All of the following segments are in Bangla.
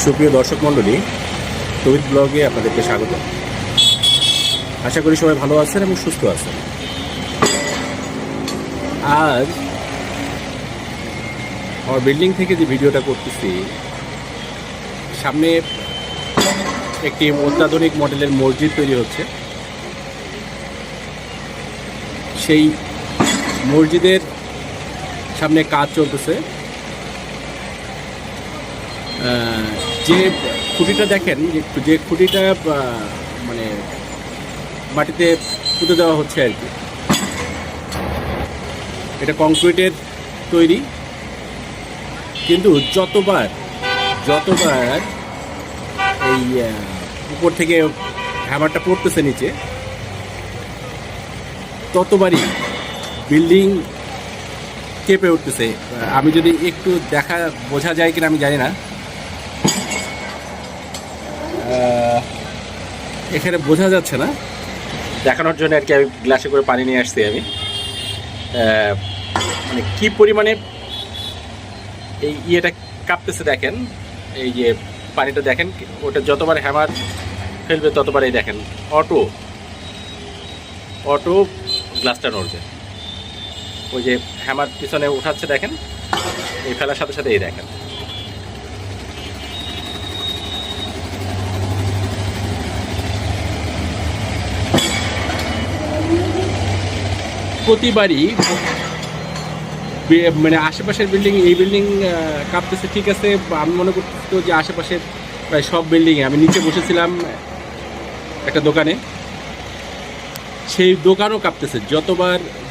সুপ্রিয় দর্শক মণ্ডলী, তৌহিদ ব্লগে আপনাদেরকে স্বাগত। আশা করি সবাই ভালো আছেন এবং সুস্থ আছেন। আজ আমার বিল্ডিং থেকে যে ভিডিওটা করতেছি, সামনে একটি অত্যাধুনিক মডেলের মসজিদ তৈরি হচ্ছে। সেই মসজিদের সামনে কাজ চলতেছে। যে খুঁটিটা দেখেন, যে খুঁটিটা মানে মাটিতে পুঁতে দেওয়া হচ্ছে আর কি, এটা কংক্রিটের তৈরি। কিন্তু যতবার এই উপর থেকে হ্যামারটা পড়তেছে নিচে, ততবারই বিল্ডিং কেঁপে উঠতেছে। আমি যদি একটু বোঝা যায় কিনা আমি জানি না, এখানে বোঝা যাচ্ছে না, দেখানোর জন্য আর কি আমি গ্লাসে করে পানি নিয়ে আসছি। আমি মানে কি পরিমাণে এই ইয়েটা কাঁপতেছে দেখেন। এই যে পানিটা দেখেন, ওটা যতবার হ্যামার ফেলবে ততবার এই দেখেন অটো গ্লাসটা নড়বে। ওই যে হ্যামার পিছনে উঠাচ্ছে দেখেন, এই ফেলার সাথে সাথে এই দেখেন। প্রতিবারই মানে আশেপাশের বিল্ডিং, এই বিল্ডিং কাঁপতেছে ঠিক আছে। আমি মনে করতে যে আশেপাশের প্রায় সব বিল্ডিংয়ে, আমি নিচে বসেছিলাম একটা দোকানে, সেই দোকানও কাঁপতেছে।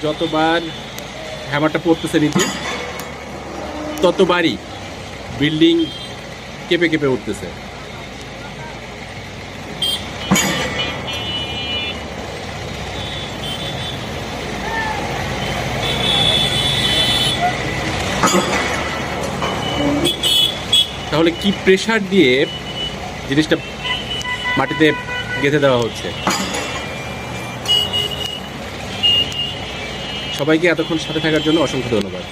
যতবার হ্যামারটা পড়তেছে নিচে, ততবারই বিল্ডিং কেঁপে কেঁপে উঠতেছে। তাহলে কি প্রেসার দিয়ে জিনিসটা মাটিতে গেঁথে দেওয়া হচ্ছে। সবাইকে এতক্ষণ সাথে থাকার জন্য অসংখ্য ধন্যবাদ।